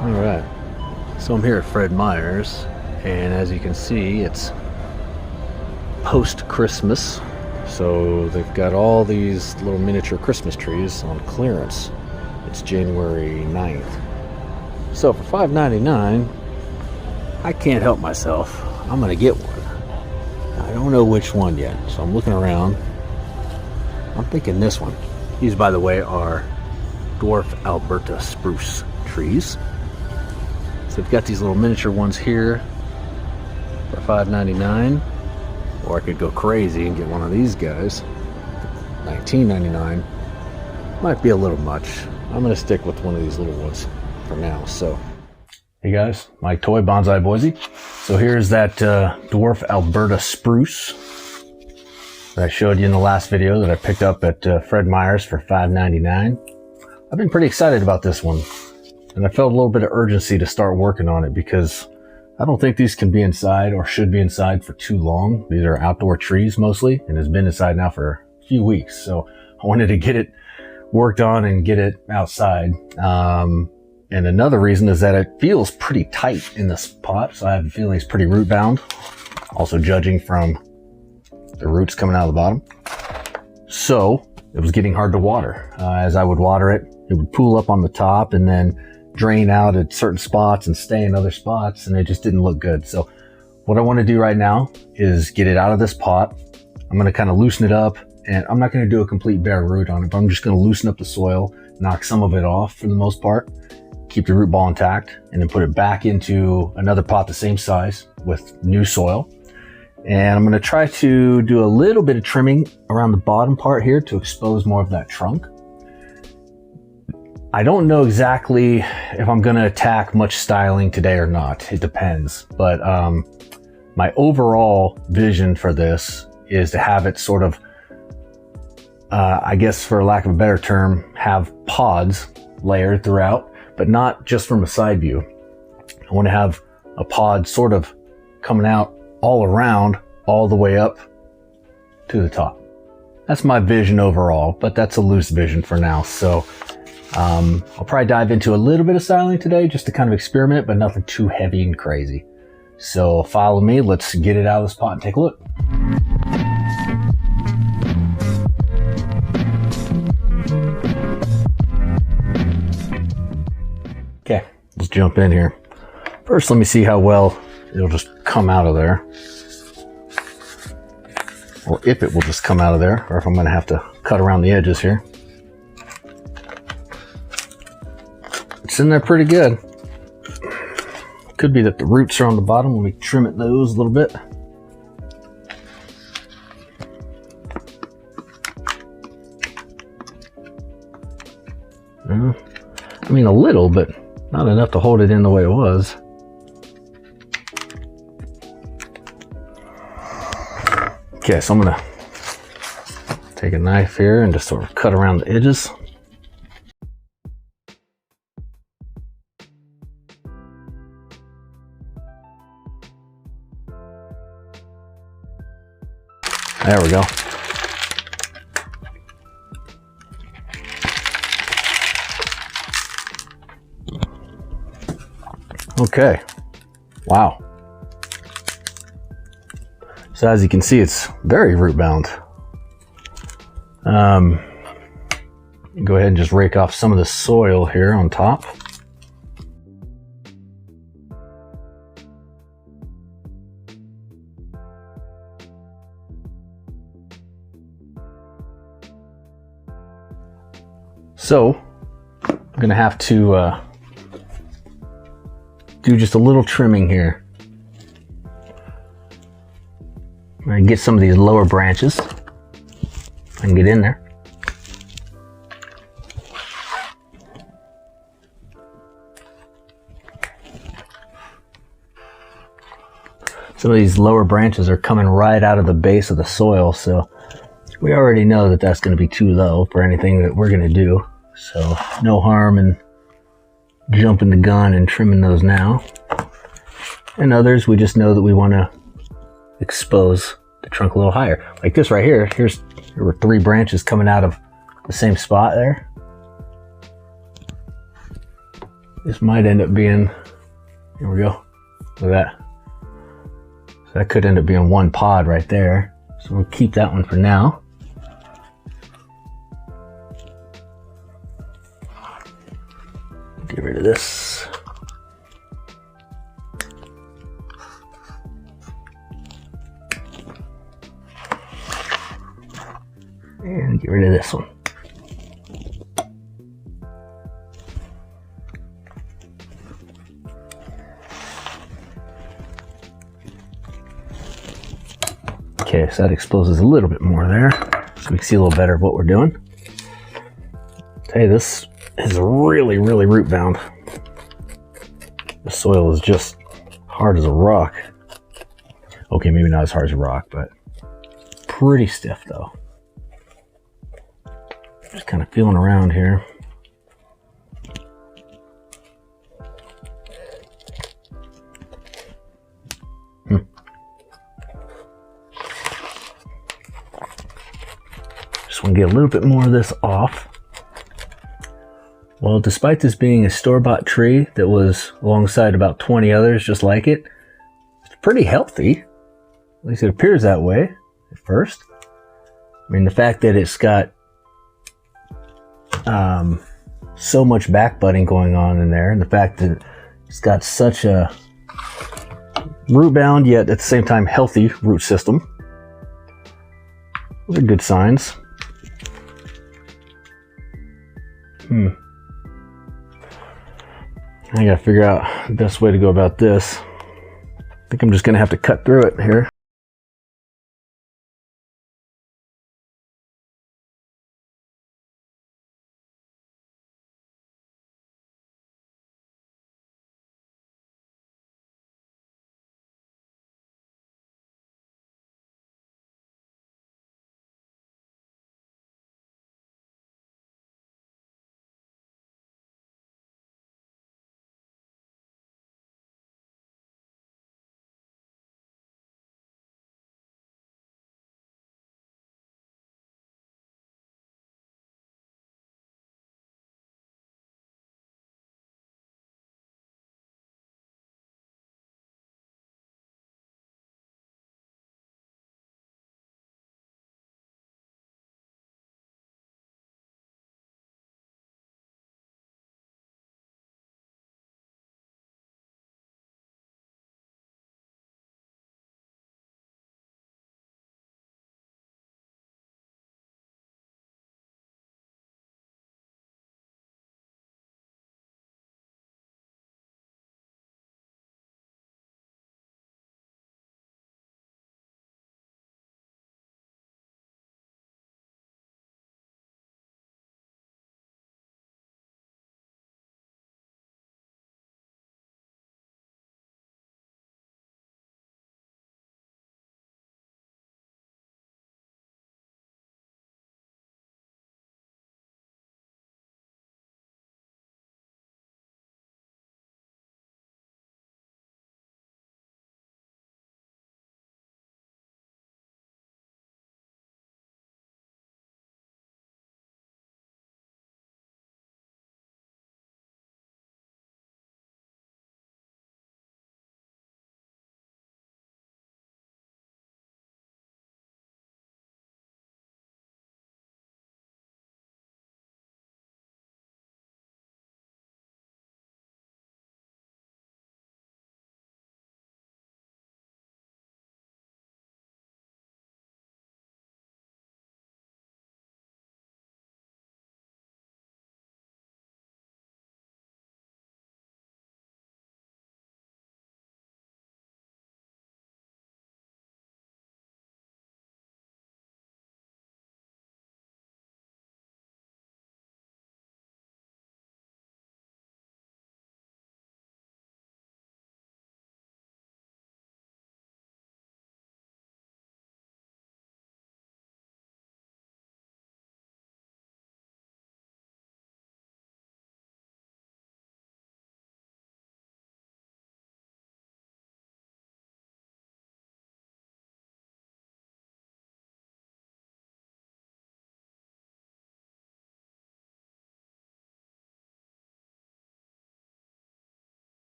All right, so I'm here at Fred Meyer's, and as you can see, it's post-Christmas, so they've got all these little miniature Christmas trees on clearance. It's January 9th. So for $5.99, I can't help myself. I'm gonna get one. I don't know which one yet, so I'm looking around. I'm thinking this one. These, by the way, are Dwarf Alberta Spruce trees. So we've got these little miniature ones here for $5.99, or I could go crazy and get one of these guys, $19.99. Might be a little much. I'm gonna stick with one of these little ones for now. So, hey guys, my toy bonsai Boise. So here's that Dwarf Alberta Spruce that I showed you in the last video that I picked up at Fred Meyer's for $5.99. I've been pretty excited about this one, and I felt a little bit of urgency to start working on it because I don't think these can be inside or should be inside for too long. These are outdoor trees mostly, and it's been inside now for a few weeks. So I wanted to get it worked on and get it outside. And another reason is that it feels pretty tight in this pot. So I have a feeling it's pretty root bound. Also judging from the roots coming out of the bottom. So it was getting hard to water. As I would water it, it would pool up on the top and then drain out at certain spots and stay in other spots, and it just didn't look good. So what I want to do right now is get it out of this pot. I'm going to kind of loosen it up, and I'm not going to do a complete bare root on it, but I'm just going to loosen up the soil, knock some of it off for the most part, keep the root ball intact, and then put it back into another pot the same size with new soil. And I'm going to try to do a little bit of trimming around the bottom part here to expose more of that trunk. I don't know exactly if I'm going to attack much styling today or not. It depends. But my overall vision for this is to have it sort of, I guess for lack of a better term, have pods layered throughout, but not just from a side view. I want to have a pod sort of coming out all around, all the way up to the top. That's my vision overall, but that's a loose vision for now. So I'll probably dive into a little bit of styling today just to kind of experiment, but nothing too heavy and crazy. So follow me, let's get it out of this pot and take a look. Okay, let's jump in here. First, let me see how well it'll just come out of there. Or if it will just come out of there, or if I'm gonna have to cut around the edges here. It's in there pretty good. Could be that the roots are on the bottom. Let me trim at those a little bit. I mean a little, but not enough to hold it in the way it was. Okay, so I'm gonna take a knife here and just sort of cut around the edges. There we go. Okay, wow. So as you can see, it's very root bound. Go ahead and just rake off some of the soil here on top. So I'm gonna have to do just a little trimming here. I'm gonna get some of these lower branches. I can get in there. Some of these lower branches are coming right out of the base of the soil, so we already know that that's going to be too low for anything that we're going to do. So no harm in jumping the gun and trimming those now. And others, we just know that we want to expose the trunk a little higher. Like this right here, there were 3 branches coming out of the same spot there. This might end up being, here we go, look at that. So that could end up being one pod right there. So we'll keep that one for now. Get rid of this. And get rid of this one. Okay, so that exposes a little bit more there, so we can see a little better of what we're doing. Hey, this is really, really root bound. The soil is just hard as a rock. Okay, maybe not as hard as a rock, but pretty stiff though. Just kind of feeling around here. Just want to get a little bit more of this off. Well, despite this being a store-bought tree that was alongside about 20 others just like it, it's pretty healthy. At least it appears that way at first. I mean, the fact that it's got so much back budding going on in there, and the fact that it's got such a root bound yet at the same time healthy root system, those are good signs. I gotta figure out the best way to go about this. I think I'm just gonna have to cut through it here.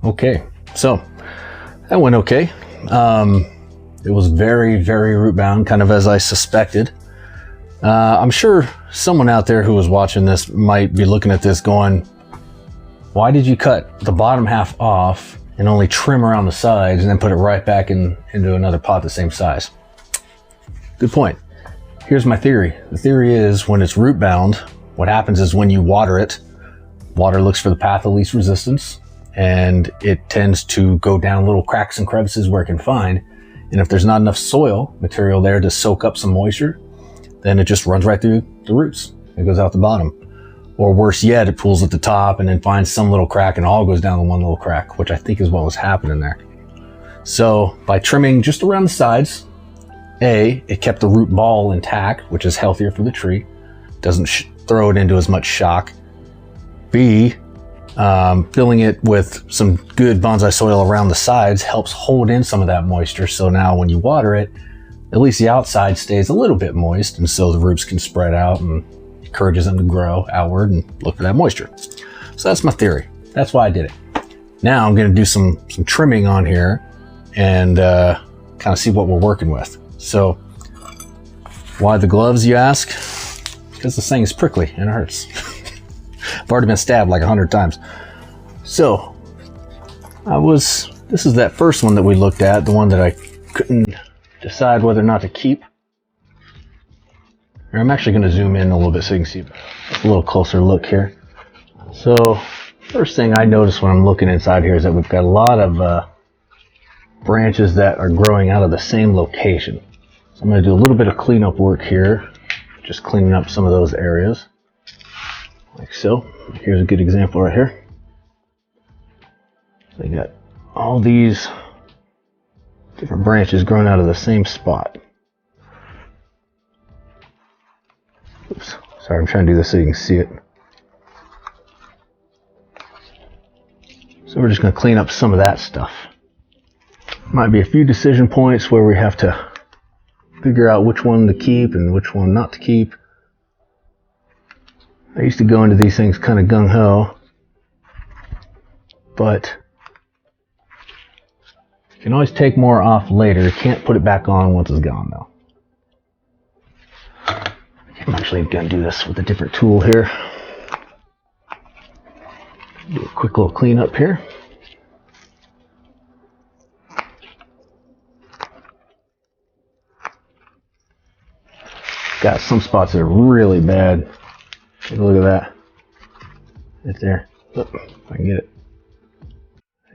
Okay, so that went okay. It was very, very root bound, kind of as I suspected. I'm sure someone out there who was watching this might be looking at this going, why did you cut the bottom half off and only trim around the sides and then put it right back into another pot the same size? Good point. Here's my theory. The theory is when it's root bound, what happens is when you water it, water looks for the path of least resistance and it tends to go down little cracks and crevices where it can find. And if there's not enough soil material there to soak up some moisture, then it just runs right through the roots. It goes out the bottom. Or worse yet, it pools at the top and then finds some little crack and all goes down the one little crack, which I think is what was happening there. So by trimming just around the sides, A, it kept the root ball intact, which is healthier for the tree. Doesn't throw it into as much shock. B, filling it with some good bonsai soil around the sides helps hold in some of that moisture. So now when you water it, at least the outside stays a little bit moist, and so the roots can spread out and encourages them to grow outward and look for that moisture. So that's my theory. That's why I did it. Now I'm going to do some trimming on here and kind of see what we're working with. So why the gloves, you ask? Because this thing is prickly and it hurts. I've already been stabbed like 100 times. So this is that first one that we looked at, the one that I couldn't decide whether or not to keep. Here, I'm actually going to zoom in a little bit so you can see a little closer look here. So first thing I notice when I'm looking inside here is that we've got a lot of branches that are growing out of the same location. So I'm going to do a little bit of cleanup work here, just cleaning up some of those areas. Like so. Here's a good example right here. So you got all these different branches growing out of the same spot. Oops, sorry, I'm trying to do this so you can see it. So we're just going to clean up some of that stuff. Might be a few decision points where we have to figure out which one to keep and which one not to keep. I used to go into these things kind of gung-ho, but you can always take more off later. You can't put it back on once it's gone, though. I'm actually going to do this with a different tool here. Do a quick little cleanup here. Got some spots that are really bad. Take a look at that. Right there. Look, if I can get it.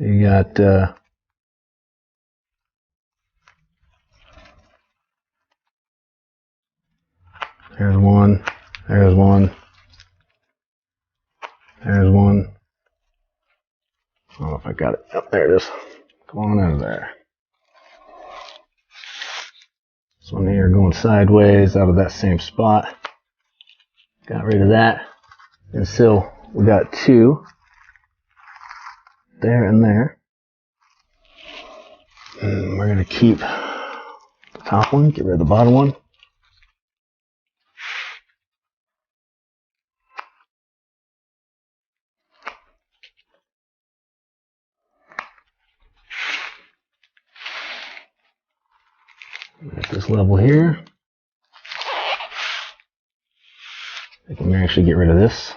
You got there's one, there's one, there's one. I don't know if I got it. Oh, there it is. Come on out of there. This one here going sideways out of that same spot. Got rid of that. And so we got two there and there. And we're going to keep the top one, get rid of the bottom one. At this level here, I can actually get rid of this.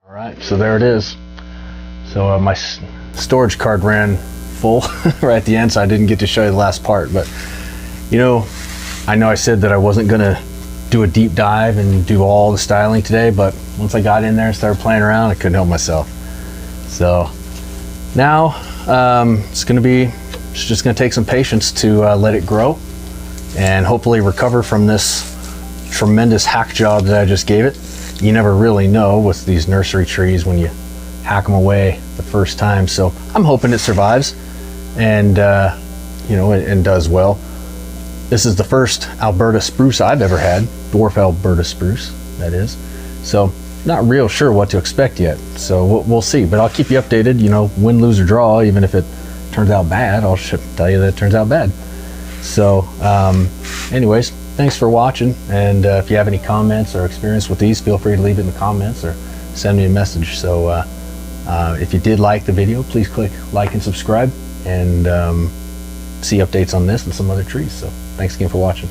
All right, so there it is. So my storage card ran full right at the end, so I didn't get to show you the last part. But you know I said that I wasn't gonna do a deep dive and do all the styling today, but once I got in there and started playing around, I couldn't help myself. So now it's just gonna take some patience to let it grow and hopefully recover from this tremendous hack job that I just gave it. You never really know with these nursery trees when you hack them away the first time. So I'm hoping it survives and and does well. This is the first Alberta spruce I've ever had, Dwarf Alberta Spruce, that is. So not real sure what to expect yet. So we'll see, but I'll keep you updated, win, lose, or draw. Even if it turns out bad, I'll tell you that it turns out bad. So anyways, thanks for watching, and if you have any comments or experience with these, feel free to leave it in the comments or send me a message. So if you did like the video, please click like and subscribe, and see updates on this and some other trees. So thanks again for watching.